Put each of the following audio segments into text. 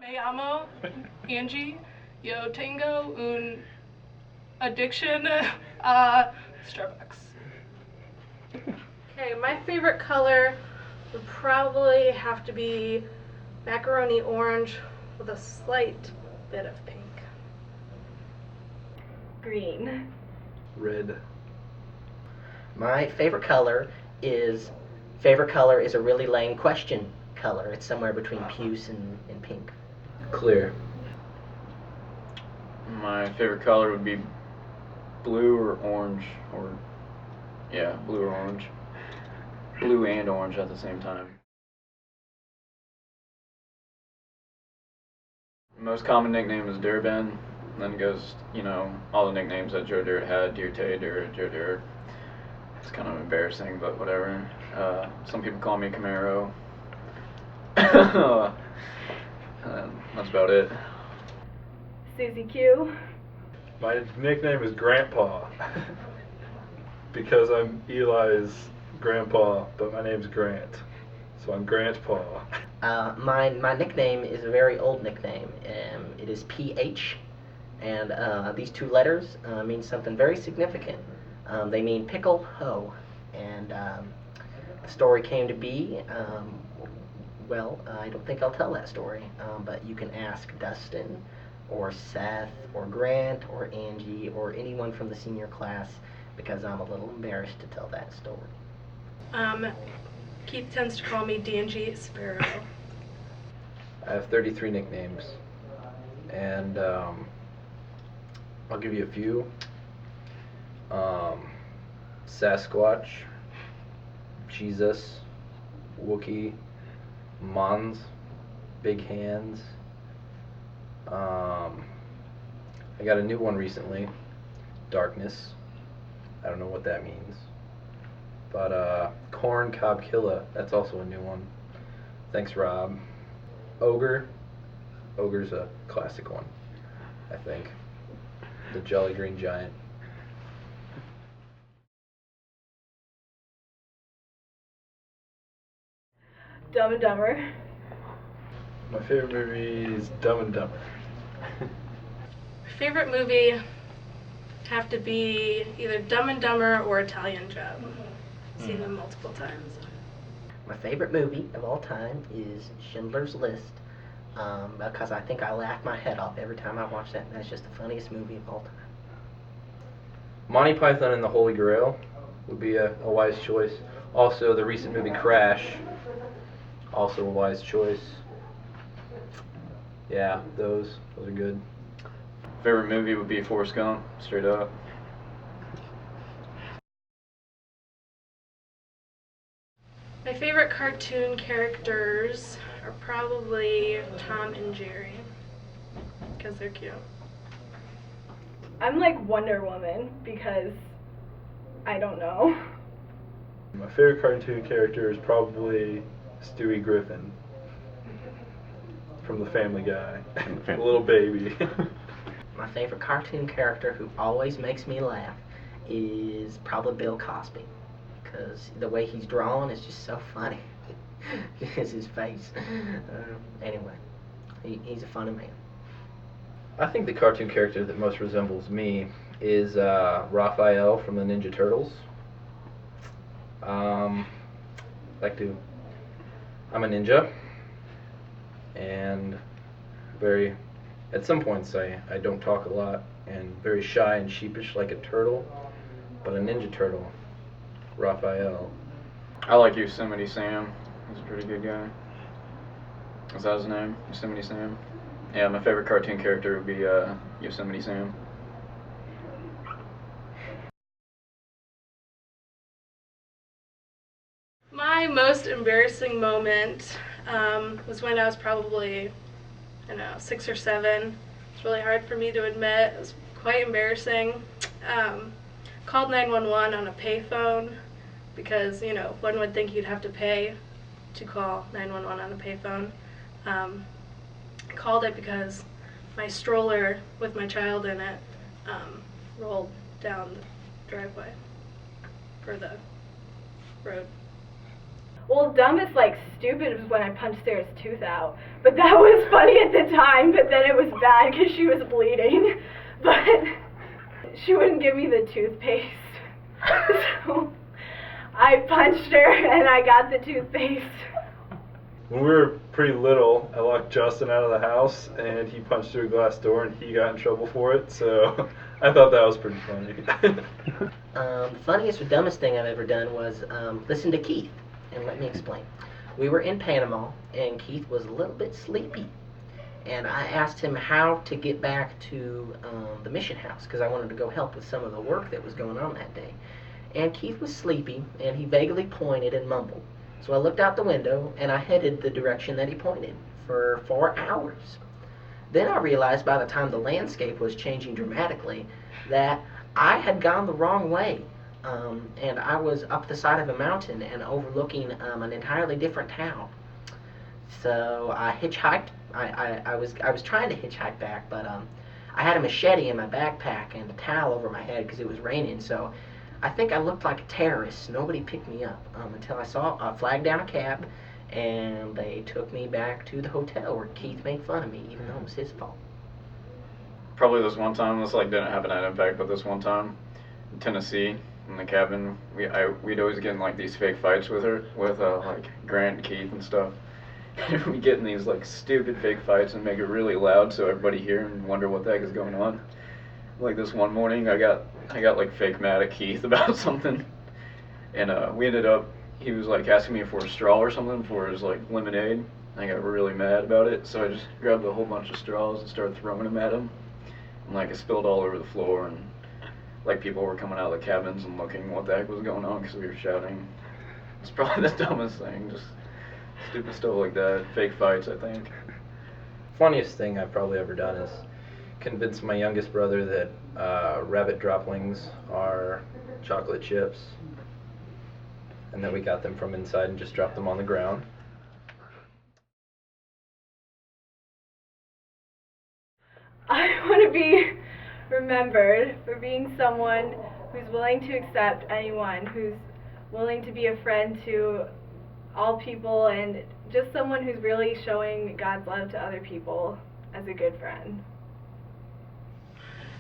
Me llamo Angie. Yo tengo un addiction a Starbucks. Okay, my favorite color would probably have to be macaroni orange with a slight bit of pink. Green. Red. My favorite color is a really lame question color. It's somewhere between puce and pink. Clear. My favorite color would be blue or orange, or yeah, blue or orange. Blue and orange at the same time. Most common nickname is Durbin. Then goes, all the nicknames that Joe Dirt had, Dear Tay, Joe Dirt. It's kind of embarrassing, but whatever. Some people call me Camaro. That's about it. Susie Q. My nickname is Grandpa because I'm Eli's grandpa, but my name's Grant, so I'm Grandpa. My nickname is a very old nickname. It is PH, and these two letters mean something very significant. They mean pickle hoe, and the story came to be, I don't think I'll tell that story, but you can ask Dustin, or Seth, or Grant, or Angie, or anyone from the senior class, because I'm a little embarrassed to tell that story. Keith tends to call me D&G Sparrow. I have 33 nicknames, and I'll give you a few. Sasquatch, Jesus, Wookie, Mons, Big Hands. I got a new one recently, Darkness. I don't know what that means. But Corn Cob Killa, that's also a new one. Thanks, Rob. Ogre. Ogre's a classic one, I think. The Jolly Green Giant. Dumb and Dumber. My favorite movie is Dumb and Dumber. Favorite movie have to be either Dumb and Dumber or Italian Job. Seen them multiple times. My favorite movie of all time is Schindler's List, because I think I laugh my head off every time I watch that. That's just the funniest movie of all time. Monty Python and the Holy Grail would be a wise choice. Also, the recent movie Crash, also a wise choice. Yeah, those are good. Favorite movie would be Forrest Gump, straight up. My favorite cartoon characters are probably Tom and Jerry, because they're cute. I'm like Wonder Woman because I don't know. My favorite cartoon character is probably Stewie Griffin from the Family Guy. The little baby. My favorite cartoon character who always makes me laugh is probably Bill Cosby, because the way he's drawn is just so funny. Just his face. Anyway, he's a funny man. I think the cartoon character that most resembles me is Raphael from the Ninja Turtles. I'm a ninja, and at some points I don't talk a lot, and very shy and sheepish like a turtle, but a Ninja Turtle, Raphael. I like Yosemite Sam. He's a pretty good guy. Is that his name? Yosemite Sam? Yeah, my favorite cartoon character would be Yosemite Sam. My most embarrassing moment was when I was probably, 6 or 7. It's really hard for me to admit. It was quite embarrassing. Called 911 on a payphone because, one would think you'd have to pay to call 911 on a payphone. Called it because my stroller with my child in it rolled down the driveway for the road. Well, dumb is like stupid was when I punched Sarah's tooth out. But that was funny at the time, but then it was bad because she was bleeding. But she wouldn't give me the toothpaste. So I punched her and I got the toothpaste. When we were pretty little, I locked Justin out of the house, and he punched through a glass door, and he got in trouble for it. So I thought that was pretty funny. The funniest or dumbest thing I've ever done was listen to Keith, and let me explain. We were in Panama, and Keith was a little bit sleepy, and I asked him how to get back to the mission house because I wanted to go help with some of the work that was going on that day. And Keith was sleepy, and he vaguely pointed and mumbled. So I looked out the window, and I headed the direction that he pointed for 4 hours. Then I realized by the time the landscape was changing dramatically that I had gone the wrong way, and I was up the side of a mountain and overlooking an entirely different town. So I hitchhiked. I was trying to hitchhike back, but I had a machete in my backpack and a towel over my head because it was raining. So I think I looked like a terrorist. Nobody picked me up until I flagged down a cab, and they took me back to the hotel where Keith made fun of me, even though it was his fault. Probably this one time, this like didn't happen at Impact, but this one time in Tennessee, in the cabin, we'd always get in like these fake fights with like Grant and Keith and stuff. And we get in these like stupid fake fights and make it really loud so everybody hear and wonder what the heck is going on. Like this one morning, I got like fake mad at Keith about something, and we ended up, he was like asking me for a straw or something for his like lemonade. I got really mad about it, so I just grabbed a whole bunch of straws and started throwing them at him. And like it spilled all over the floor, and like people were coming out of the cabins and looking what the heck was going on because we were shouting. It's probably the dumbest thing, just stupid stuff like that. Fake fights, I think. Funniest thing I've probably ever done is convince my youngest brother that rabbit droplings are chocolate chips, and that we got them from inside and just dropped them on the ground. I want to be remembered for being someone who's willing to accept anyone, who's willing to be a friend to all people, and just someone who's really showing God's love to other people as a good friend.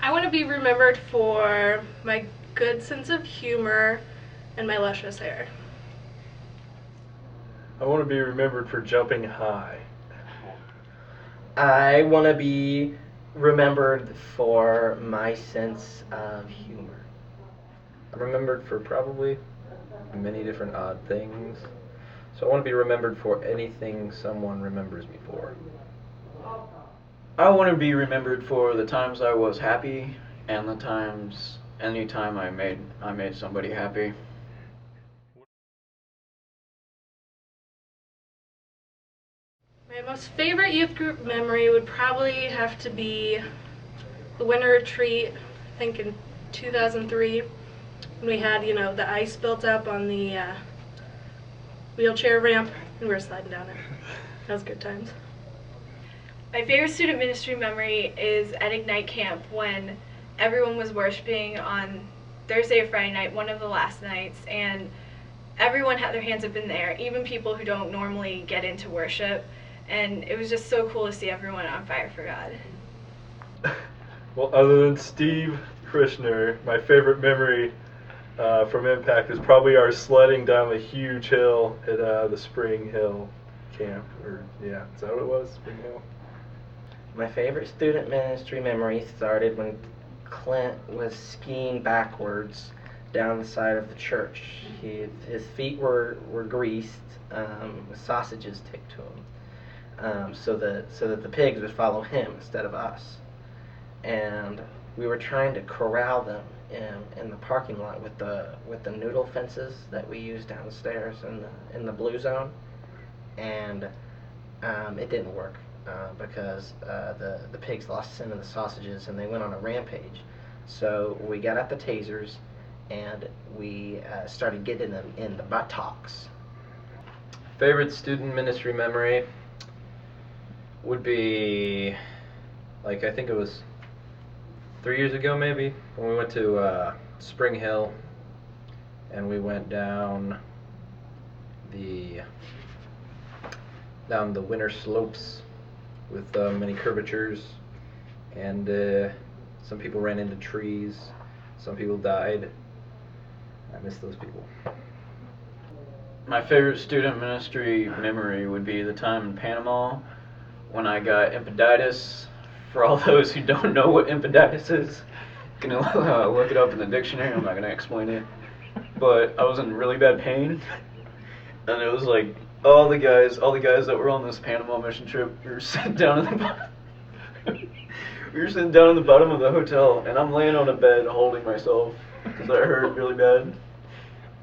I want to be remembered for my good sense of humor and my luscious hair. I want to be remembered for jumping high. I want to be remembered for my sense of humor. I'm remembered for probably many different odd things. So I want to be remembered for anything someone remembers me for. I want to be remembered for the times I was happy and any time I made somebody happy. My most favorite youth group memory would probably have to be the winter retreat, I think in 2003, when we had, the ice built up on the wheelchair ramp, and we were sliding down it. That was good times. My favorite student ministry memory is at Ignite Camp when everyone was worshiping on Thursday or Friday night, one of the last nights, and everyone had their hands up in there, even people who don't normally get into worship, and it was just so cool to see everyone on fire for God. Well, other than Steve Krishner, my favorite memory from Impact is probably our sledding down the huge hill at the Spring Hill camp. Is that what it was? Spring Hill? My favorite student ministry memory started when Clint was skiing backwards down the side of the church. His feet were greased with sausages ticked to them, so that the pigs would follow him instead of us. And we were trying to corral them in the parking lot with the noodle fences that we use downstairs in the blue zone, and it didn't work. Because the pigs lost scent of the sausages and they went on a rampage. So we got out the tasers and we started getting them in the buttocks. Favorite student ministry memory would be, I think it was 3 years ago maybe, when we went to Spring Hill and we went down the down the winter slopes with many curvatures, and some people ran into trees, some people died. I miss those people. My favorite student ministry memory would be the time in Panama when I got impeditis. For all those who don't know what impeditis is, you can look it up in the dictionary. I'm not going to explain it. But I was in really bad pain, and it was like all the guys that were on this Panama mission trip, we were sitting down in the bottom of the hotel, and I'm laying on a bed holding myself because I hurt really bad,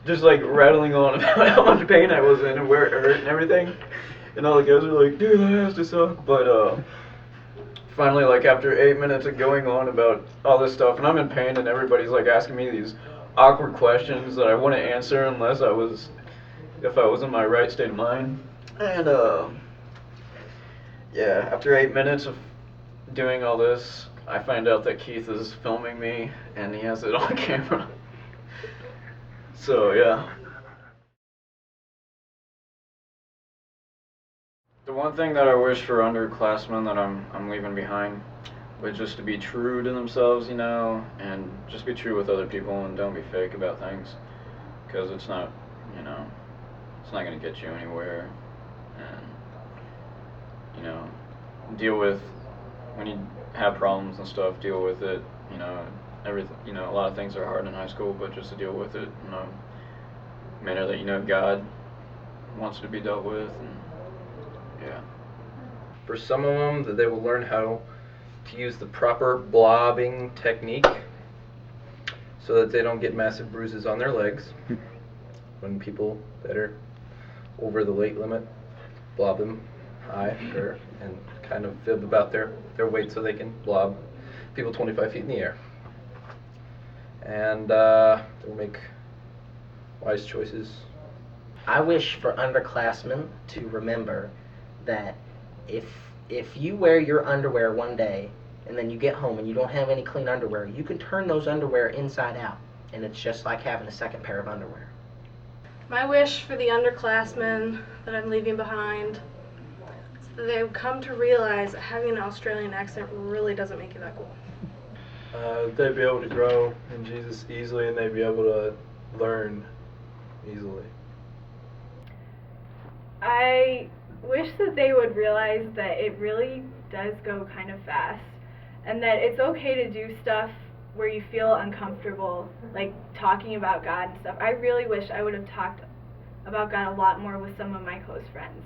just like rattling on about how much pain I was in and where it hurt and everything, and all the guys were like, dude, that has to suck. But finally, like after 8 minutes of going on about all this stuff, and I'm in pain, and everybody's like asking me these awkward questions that I wouldn't answer unless if I was in my right state of mind. And yeah, after 8 minutes of doing all this, I find out that Keith is filming me and he has it on camera. So yeah. The one thing that I wish for underclassmen that I'm leaving behind was just to be true to themselves, and just be true with other people and don't be fake about things, because it's not going to get you anywhere. And deal with when you have problems and stuff, deal with it. Everything, a lot of things are hard in high school, but just to deal with it in a manner that God wants to be dealt with. And yeah. For some of them, that they will learn how to use the proper blobbing technique so that they don't get massive bruises on their legs when people that are over the weight limit blob them high and kind of fib about their weight so they can blob people 25 feet in the air. And they'll make wise choices. I wish for underclassmen to remember that if you wear your underwear one day and then you get home and you don't have any clean underwear, you can turn those underwear inside out, and it's just like having a second pair of underwear. My wish for the underclassmen that I'm leaving behind is that they would come to realize that having an Australian accent really doesn't make you that cool. They'd be able to grow in Jesus easily, and they'd be able to learn easily. I wish that they would realize that it really does go kind of fast, and that it's okay to do stuff where you feel uncomfortable, like talking about God and stuff. I really wish I would have talked about God a lot more with some of my close friends.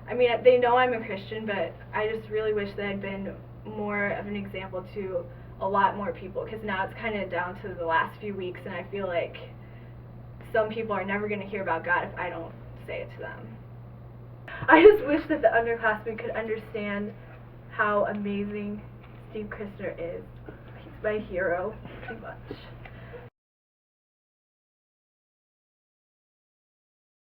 I mean, they know I'm a Christian, but I just really wish that I'd been more of an example to a lot more people, because now it's kind of down to the last few weeks, and I feel like some people are never going to hear about God if I don't say it to them. I just wish that the underclassmen could understand how amazing Steve Christner is. He's my hero, pretty much.